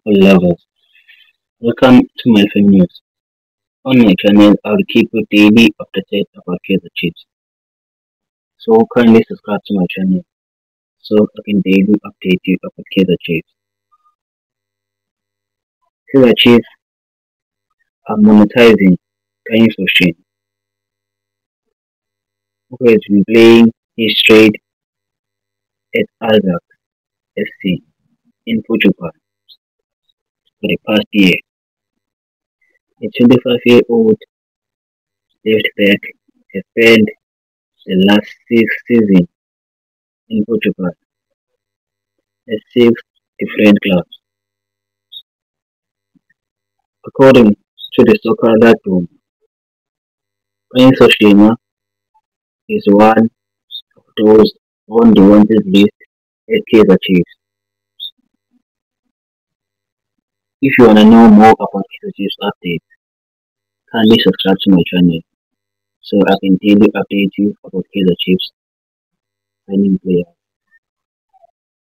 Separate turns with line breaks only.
lovers. Welcome to my film news. On my channel, I will keep you daily updated about Kaiser Chiefs. So kindly subscribe to my channel so I can daily update you about Kaiser Chiefs. Kaiser Chiefs are monetizing Kanye Soshin, who has been playing his trade at Alzac FC in Portugal for the past year. The 25-year-old left back has spent the last 6 seasons in Portugal at 6 different clubs. According to the soccer platform, Kanye Soshima is one of those on the wanted list at Kaizer Chiefs. If you wanna know more about Kaizer Chiefs updates, kindly subscribe to my channel so I can daily update you about Kaizer Chiefs signing players.